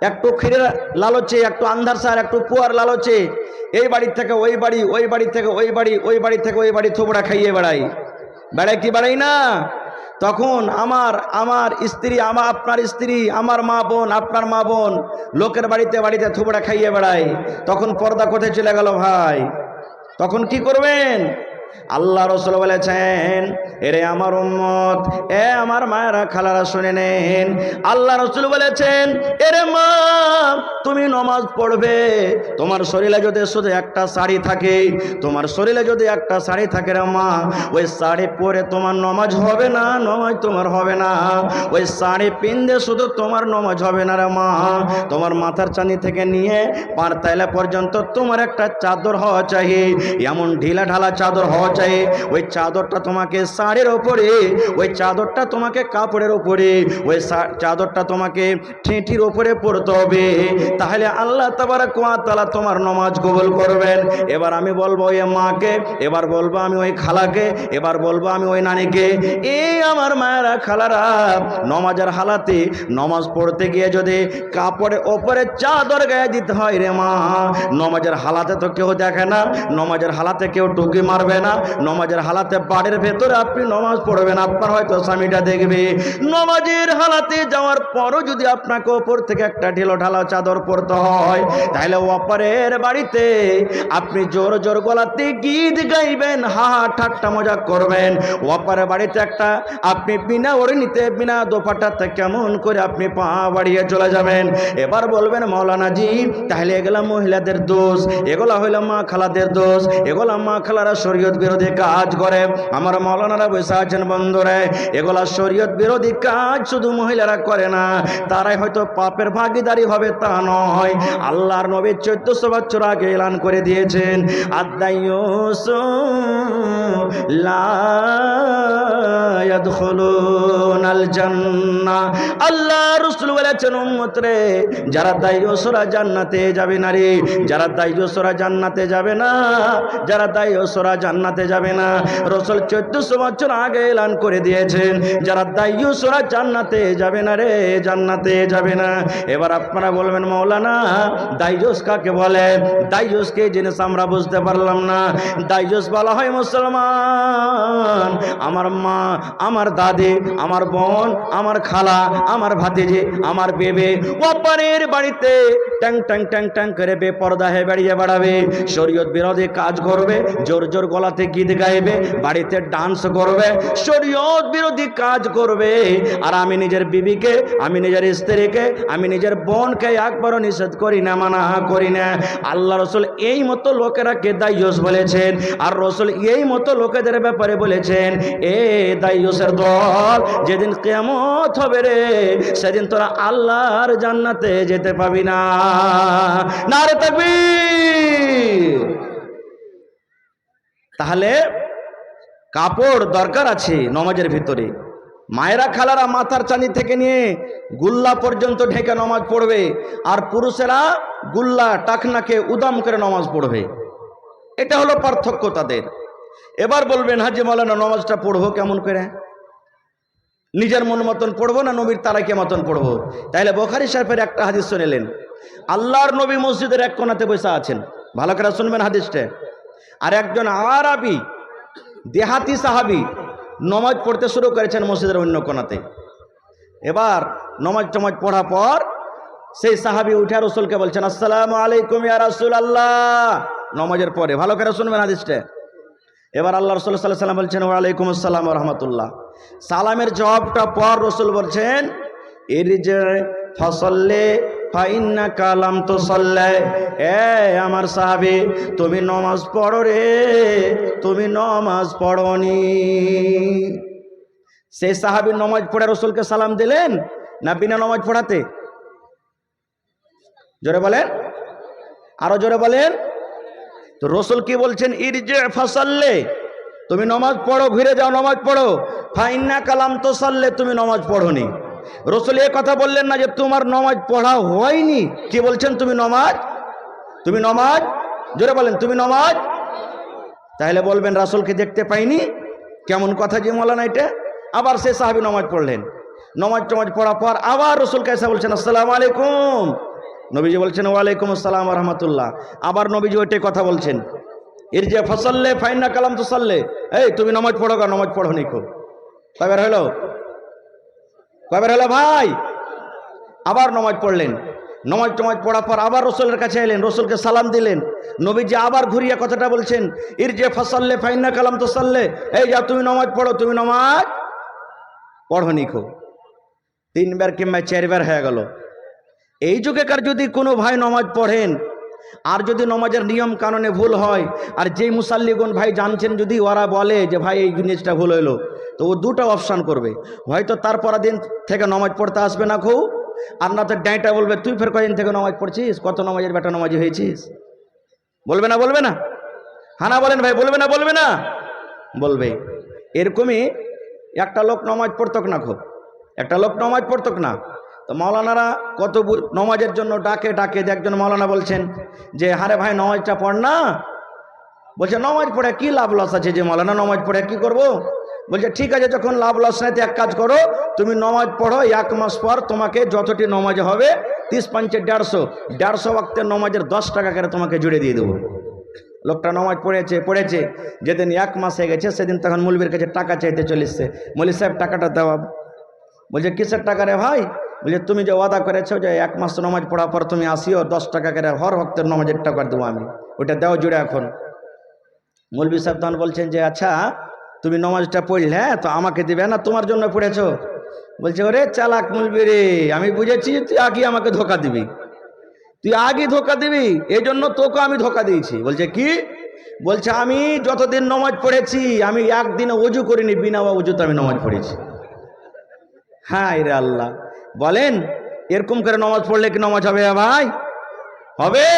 একটু ক্ষীরের লালচে, একটু আন্ধার সার, একটু পুয়ার লালচে এই বাড়ির থেকে ওই বাড়ি, ওই বাড়ি থেকে ওই বাড়ি, ওই বাড়ি থেকে ওই বাড়ি থুবড়া খাইয়ে বেড়াই। বেড়াই কি বেড়াই না? তখন আমার স্ত্রী, আপনার স্ত্রী, আমার মা বোন, আপনার মা বোন লোকের বাড়িতে বাড়িতে থুবড়া খাইয়ে বেড়াই, তখন পর্দা কোথায় চলে গেল ভাই? তখন কি করবেন? আল্লাহ রসুল বলেছেন, এরে আমার উম্মত, এ আমার মায়েরা খালারা শুনে নেন, আল্লাহ রসুল বলেছেন, এরে মা, তুমি নমাজ পড়বে, তোমার শরীরে যদি শুধু একটা শাড়ি থাকে, তোমার শরীরে যদি একটা শাড়ি থাকে রে মা, ওই শাড়ি পরে তোমার নমাজ হবে না, নমাজ তোমার হবে না। ওই শাড়ি পিনতে শুধু তোমার নমাজ হবে না রে মা, তোমার মাথার চাঁদি থেকে নিয়ে পার তাইলা পর্যন্ত তোমার একটা চাদর হওয়া চাই, এমন ঢিলা ঢালা চাদর হওয়া চাই। ওই চাদরটা তোমাকে শাড়ির ওপরে, ওই চাদরটা তোমাকে কাপড়ের ওপরে, ওই চাদরটা তোমাকে ঠেঁটির ওপরে পড়তে হবে, তাহলে আল্লাহ তাবারক ওয়া তাআলা তোমার নামাজ কবুল করবেন। এবার আমি বলবো ওই মাকে, এবার বলবো আমি ওই খালাকে, এবার বলবো আমি ওই নানিকে, এই আমার মায়েরা খালারা, নমাজের হালাতে নমাজ পড়তে গিয়ে যদি কাপড়ের ওপরে চাদর গায়ে দিতে হয় রে মা, নমাজের হালাতে তো কেউ দেখে না, নমাজের হালাতে কেউ টুকি মারবে না, নমাজের হালাতে বাড়ির ভেতরে আপনি নমাজ পড়বেন, আপনার হয়তো স্বামীটা দেখবে। নমাজের হালাতে যাওয়ার পরও যদি আপনাকে ওপর থেকে একটা ঢিলো ঢালা চাদর পরতে হয়, তাহলে অপরের বাড়িতে আপনি জোর জোর গলাতে গীত গাইবেন, হা হা ঠাট্টা মজা করবেন। অপরের বাড়িতে একটা আপনি বিনা ওড়নিতে, বিনা দোপাট্টাতে কেমন করে আপনি পা বাড়িয়ে চলে যাবেন। এবার বলবেন, মৌলানা জি, তাহলে এগুলা মহিলাদের দোষ, এগুলা হইল মা খালাদের দোষ, এগুলা মা খালারা শরীয়ত বিরোধী কাজ করে। আমার মৌলানারা বসে আছেন বন্ধুরে, এগুলা শরীয়ত বিরোধী কাজ শুধু মহিলারা করে না, তারাই হয়তো পাপের ভাগীদারি হবে তা নয়। আল্লাহর নবী 1400 বছর আগে এলান করে দিয়েছেন, আদাইয়ুসু লা ইয়াদখুলুন ইয়াদখুলুনাল জান্নাহ। আল্লাহ রাসূল বলেছেন উম্মত রে, যারা দায়ুস ওরা জান্নাতে যাবে না রে, যারা দায়ুস ওরা জান্নাতে যাবে না, যারা দায়ুস ওরা জান্নাতে যাবে না। রাসূল 1400 বছর আগে এলান করে দিয়েছেন যারা দায়ুস ওরা জান্নাতে যাবে না রে, জান্নাতে যাবে না। এবার আপনারা বলবেন মাওলানা দায়ুস কাকে বলে? দায়ুস কে জিনিস আমরা বুঝতে পারলাম না। দায়ুস বলা হয় মুসলমান আমার মা, আমার দাদি, আমার বোন, আমার খালা, আমার ভাতিজি, আমার বেবে অপরের বাড়িতে ট্যাং ট্যাং ট্যাং ট্যাং করে বেপরদা হয়ে বেরিয়ে বেড়াবে, শরীয়ত বিরোধী কাজ করবে, জোর জোর গলাতে গীত গাইবে, বাড়িতে ডান্স করবে, শরীয়ত বিরোধী কাজ করবে। আর আমি নিজের বিবিকে, আমি নিজের স্ত্রীকে, আমি নিজের বোনকে একবারও নিষেধ করি না, মানা করি না। আল্লাহ রাসূল এই মতো লোকেরাকে দায়ুস বলেছেন। আর রাসূল এই মতো লোকেদের ব্যাপারে বলেছেন এ দায়ুসের দল, যেদিন কিয়ামত হবে রে সেদিন তোরা আল্লাহর জান্নাতে যেতে পাবি না। নারে তাকবীর। তাহলে কাপড় দরকার আছে নামাজের ভিতরে। মায়েরা খালারা মাথার চাঁদি থেকে নিয়ে গুল্লা পর্যন্ত ঢেকে নামাজ পড়বে, আর পুরুষেরা গুল্লা টাকনাকে উদাম করে নামাজ পড়বে। এটা হলো পার্থক্য তাদের। এবার বলবেন হাজি মাওলানা নামাজটা পড়বো কেমন করে? নিজের মন মতন পড়বো না নবীর তারাকে মতন পড়বো? তাহলে বুখারী শরীফের একটা হাদিস শুনেলেন। আল্লাহর নবী মসজিদের এক কোণাতে বসে আছেন, ভালো করে শুনবেন হাদিসটা। আর একজন আরবি দেহাতি সাহাবী নামাজ পড়তে শুরু করেছেন মসজিদের অন্য কোণাতে। এবার নামাজ টামাজ পড়া পর সেই সাহাবী উঠে রাসূলকে বলছেন আসসালামু আলাইকুম ইয়া রাসূলুল্লাহ। নামাজের পরে ভালো করে শুনবেন হাদিসটা। এবার আল্লাহ রাসূল সাল্লাল্লাহু আলাইহি ওয়াসাল্লাম বলছেন ওয়া আলাইকুম আসসালাম ওয়া রাহমাতুল্লাহ। সালামের জবাবটা পর রাসূল বলছেন ইরজি ফাসাল্লি ফাইন্নাকা লাম তুসাল্লি। এ আমার সাহাবী তুমি নামাজ পড়ো রে, তুমি নামাজ পড়োনি। সেই সাহাবী নামাজ পড়ে রাসূলকে সালাম দিলেন না বিনা নামাজ পড়াতে? জোরে বলেন, আরো জোরে বলেন। তো রাসূল কি বলছেন? ইরজি ফাসাল্লি, তুমি নামাজ পড়ো, ঘুরে যাও নামাজ পড়ো। ফাইন্নাকা লাম তুসাল্লি, তুমি নামাজ পড়োনি। রাসূল এই কথা বললেন না যে তোমার নামাজ পড়া হয়নি, কি বলছেন? তুমি নামাজ, তুমি নামাজ, জোরে বলেন তুমি নামাজ। তাহলে বলবেন রাসূলকে দেখতে পাইনি, কেমন কথা যে মাওলানা এটা। আবার সে সাহাবী নামাজ পড়লেন, নামাজ টামাজ পড়া পর আবার রাসূলকে এসে বলছেন আসসালামু আলাইকুম। নবীজি বলছেন ওয়ালাইকুম আসসালাম ওয়া রাহমাতুল্লাহ। আবার নবীজি ওইটাই কথা বলছেন ইরজি ফাসাল্লি ফাইন্নাকা লাম তুসাল্লি। এই তুমি নামাজ পড়ো, নামাজ পড়োনি। খুব কয়বার হলো, কয়বার হলো ভাই? আবার নামাজ পড়লেন, নামাজ টামাজ পড়ার পর আবার রাসূলের কাছে এলেন, রাসূলকে সালাম দিলেন। নবীজি আবার ঘুরিয়ে কথাটা বলছেন ইরজি ফাসাল্লি ফাইন্নাকা লাম তুসাল্লি। এই যা তুমি নামাজ পড়ো, তুমি নামাজ পড়োনি। খুব 3 বার কিংবা 4 বার হয়ে গেল। এই যুগেকার যদি কোনো ভাই নামাজ পড়েন আর যদি নামাজের নিয়ম কানুনে ভুল হয়, আর যেই মুসাল্লিগণ ভাই জানছেন যদি ওরা বলে যে ভাই এই জিনিসটা ভুল হইলো, তো ও দুটো অপশান করবে। হয়তো তারপর দিন থেকে নামাজ পড়তে আসবে না খুব, আর না তো ডাইটা বলবে তুই ফের কয়দিন থেকে নামাজ পড়ছিস, কত নামাজের বেটা নামাজি হয়েছিস। বলবে না, বলবে না? হানা বলেন ভাই, বলবে না, বলবে না? বলবে। এরকমই একটা লোক নামাজ পড়তক না, খুব একটা লোক নামাজ পড়তক না। তো মাওলানারা কত নামাজের জন্য ডাকে ডাকে, একজন মাওলানা বলছেন যে হারে ভাই নামাজটা পড় না। বলছে নামাজ পড়ে কি লাভ লস আছে যে মাওলানা, নামাজ পড়ে কি করব? বলছে ঠিক আছে, যখন লাভ লস নাই তো এক কাজ করো, তুমি নামাজ পড়ো, 1 মাস পর তোমাকে যতটি নামাজ হবে 30 5 150 ওয়াক্তের নামাজের 10 টাকা করে তোমাকে জুড়ে দিয়ে দেবো। লোকটা নামাজ পড়েছে যেদিন 1 মাস হয়ে গেছে সেদিন তখন মৌলবীর কাছে টাকা চাইতে চলেছে। মৌলবী সাহেব টাকাটা দেওয়া। বলছে কিসের টাকা রে ভাই? বলছে তুমি যে ওয়াদা করেছো যে 1 মাস নামাজ পড়ার পর তুমি আসিও, 10 টাকা করে হর ভক্তের নামাজের টাকা দেবো আমি, ওইটা দেওয়া জুড়ে এখন। মৌলবী সাহেব তখন বলছেন যে আচ্ছা তুমি নামাজটা পড়লে তো আমাকে দিবে না, তোমার জন্য পড়েছো? বলছে ওরে চালাক মৌলবী রে, আমি বুঝেছি তুই আগে আমাকে ধোকা দিবি, তুই আগে ধোকা দিবি, এই জন্য তোকে আমি ধোকা দিয়েছি। বলছে কি? বলছে আমি যতদিন নামাজ পড়েছি আমি একদিনে ওযু করিনি, বিনা ওযুতে আমি নামাজ পড়েছি। হ্যাঁ রে আল্লাহ, বলেন এরকম করে নামাজ পড়লে কি নামাজ হবে ভাই? হবে?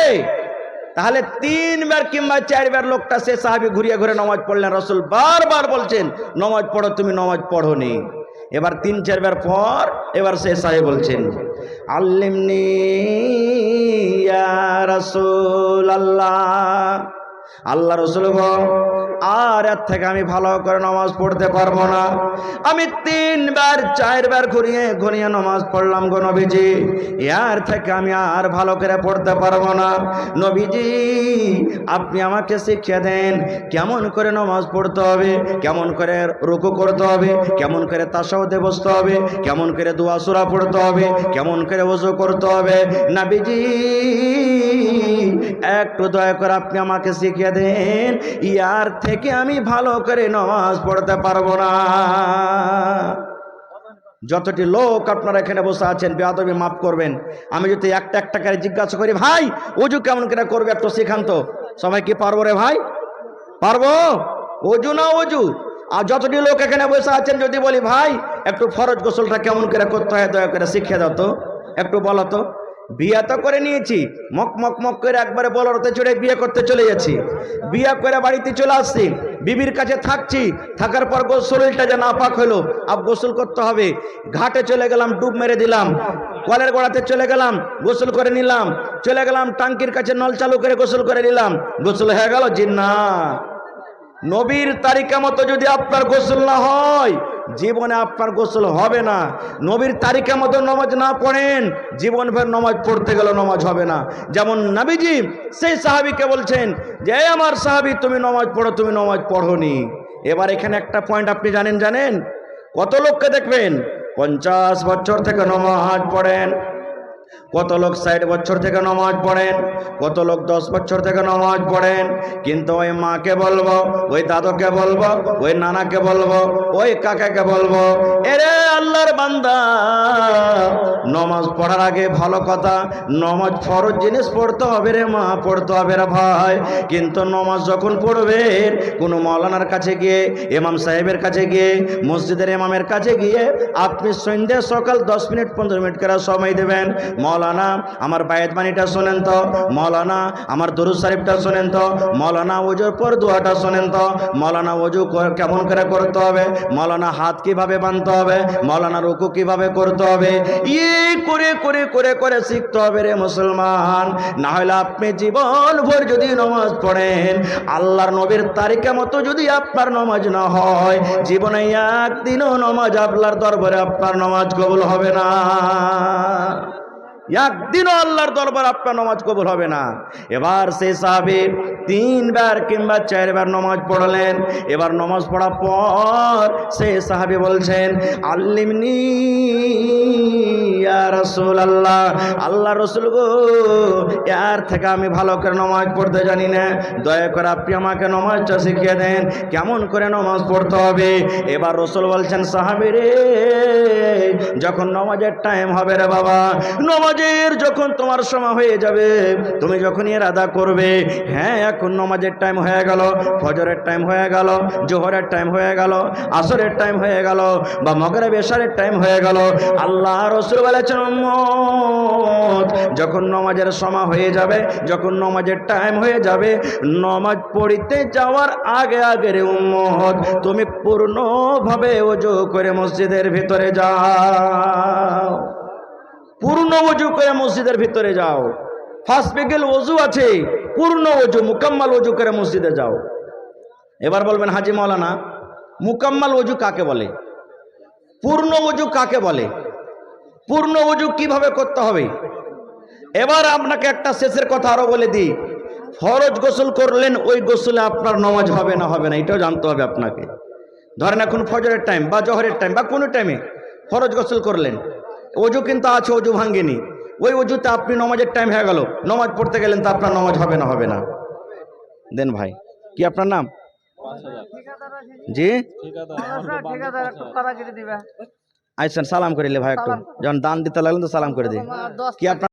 তাহলে 3 বার কিংবা 4 বার লোকটা সে সাহাবী ঘুরিয়ে ঘুরে নামাজ পড়লেন। রাসূল বারবার বলছেন নামাজ পড়ো, তুমি নামাজ পড়োনি। এবার 3-4 বার পর এবার সে সাহেব বলছেন, আল্লিমনি ইয়া রাসূলুল্লাহ, আল্লাহ রসুল গো, আর এর থেকে আমি ভালো করে নামাজ পড়তে পারবো না। আমি 3-4 বার ঘুরিয়ে ঘুরিয়ে নামাজ পড়লাম গো নবীজি, এর থেকে আমি আর ভালো করে পড়তে পারবো না। নবীজি আপনি আমাকে শিখিয়ে দেন কেমন করে নামাজ পড়তে হবে, কেমন করে রুকু করতে হবে, কেমন করে তাশাহুদে বসতে হবে, কেমন করে দোয়া সূরা পড়তে হবে, কেমন করে ওযু করতে হবে। নবীজি একটু দয়া করে আপনি আমাকে শিখিয়ে দেন, ইয়ার থেকে আমি ভালো করে নামাজ পড়তে পারবো না। যতটি লোক আপনারা এখানে বসে আছেন, বেয়াদবি মাফ করবেন, আমি যদি একটা একটা করে জিজ্ঞাসা করি, ভাই ওযু কেমন করে করবে একটু শেখান তো, সবাই কি পারবো রে ভাই? পারবো? ওযু না ওযু? আর যতটি লোক এখানে বসে আছেন যদি বলি, ভাই একটু ফরজ গোসলটা কেমন করে করতে হয় দয়া করে শিখিয়ে দাও তো, একটু বলো তো। বিয়ে তো করে নিয়েছি, মক মক মক করে একবারে বলরতে চড়ে বিয়ে করতে চলে যাচ্ছি, বিয়ে করে বাড়িতে চলে আসছি, বিবির কাছে থাকছি, থাকার পর শরীরটা যে নাপাক হলো, আব গোসল করতে হবে। ঘাটে চলে গেলাম, ডুব মেরে দিলাম, কলের গোড়াতে চলে গেলাম, গোসল করে নিলাম, চলে গেলাম টাঙ্কির কাছে নল চালু করে গোসল করে নিলাম, গোসল হয়ে গেল? জি না। নবীর তারিকা মতো যদি আপনার গোসল না হয়, জীবনে আপনার গোসল হবে না। নবীর তারিকা মতো নামাজ না পড়েন, জীবন ভর নামাজ পড়তে গেলে নামাজ হবে না। যেমন নবীজি সেই সাহাবীকে বলছেন যে আমার সাহাবী তুমি নামাজ পড়ো, তুমি নামাজ পড়োনি। এবার এখানে একটা পয়েন্ট আপনি জানেন কত লোককে দেখবেন 50 বছর থেকে নামাজ পড়েন, কত লোক 60 বছর থেকে নামাজ পড়েন, কত লোক 10 বছর থেকে নামাজ পড়েন, কিন্তু ওই মাকে বলবো, ওই দাদুকে বলবো, ওই নানাকে বলবো, ওই কাকাকে বলবো, এরে আল্লাহর বান্দা, নামাজ পড়ার আগে ভালো কথা, নামাজ ফরজ জিনিস পড়তে হবে রে মা, পড়তে হবে রে ভাই। কিন্তু নামাজ যখন পড়বেন, কোনো মাওলানার কাছে গিয়ে, ইমাম সাহেবের কাছে গিয়ে, মসজিদের ইমামের কাছে গিয়ে আপনি সন্ধ্যে সকাল 10 মিনিট 15 মিনিট করে সময় দেবেন, মৌলানা আমার বায়াত বাণীটা শোনেন তো, মৌলানা আমার দরুদ শরীফটা শোনেন তো, মৌলানা ওযুর পর দোয়াটা শোনেন তো, মৌলানা ওযু কেমন করে করতে হবে, মৌলানা হাত কিভাবে বাঁধতে হবে, মৌলানা রুকু কিভাবে করতে হবে, করে করে করে করে শিখতে হবে রে মুসলমান। না হলে আপনি জীবন ভর যদি নামাজ পড়েন, আল্লাহর নবীর তারিকা মতো যদি আপনার নামাজ না হয়, জীবনে একদিনও নামাজ আল্লাহর দরবারে আপনার নামাজ কবুল হবে না। একদিনও আল্লাহর দরবার আপনার নামাজ কবুল হবে না। এবার সেই সাহাবী 3 বার কিংবা 4 বার নামাজ পড়লেন। এবার নামাজ পড়ার পর সেই সাহাবী বলছেন, আল্লিমনি ইয়া রাসূলুল্লাহ, আল্লাহ রসুল গো, এর থেকে আমি ভালো করে নামাজ পড়তে জানি না, দয়া করে আপনি আমাকে নামাজটা শিখিয়ে দেন, কেমন করে নামাজ পড়তে হবে। এবার রসুল বলছেন, সাহাবী রে, যখন নামাজের টাইম হবে রে বাবা, নামাজের যখন তোমার সময় হয়ে যাবে, তুমি যখন ইরাদা করবে, হ্যাঁ এখন নামাজের টাইম হয়ে গেল, ফজরের টাইম হয়ে গেল, জোহরের টাইম হয়ে গেল, আসরের টাইম হয়ে গেল, বা মাগরিব এশারের টাইম হয়ে গেল, আল্লাহ রাসূল বলেছেন, উম্মত যখন নামাজের সময় হয়ে যাবে, যখন নামাজের টাইম হয়ে যাবে, নামাজ পড়িতে যাওয়ার আগে আগে রে উম্মত, তুমি পূর্ণভাবে ওযু করে মসজিদের ভিতরে যাও, পূর্ণ ওযু করে মসজিদের ভিতরে যাও। ফার্স্ট বিকেল ওযু আছে, পূর্ণ ওযু মুকাম্মাল ওযু করে মসজিদে যাও। এবার বলবেন, হাজি মাওলানা মুকাম্মাল ওযু কাকে বলে, পূর্ণ ওযু কাকে বলে, পূর্ণ ওযু কিভাবে করতে হবে? এবার আপনাকে একটা শেষের কথা আরো বলে দিই, ফরজ গোসল করলেন, ওই গোসলে আপনার নামাজ হবে না হবে না এটাও জানতে হবে আপনাকে। ধরেন এখন ফজরের টাইম বা জোহরের টাইম বা কোনো টাইমে ফরজ গোসল করলেন, ওযু কিন্তু আছে, ওযু ভাঙ্গেনি, ওই ওযুতে আপনি নামাজের টাইম হয়ে গেল, নামাজ পড়তে গেলেন, তো আপনার নামাজ হবে না হবে না? দেন ভাই, কি আপনার নাম? জি আইসেন, সালাম করিলে ভাই, একটু যখন দান দিতে লাগলেন তো সালাম করে দিই। কি আপনার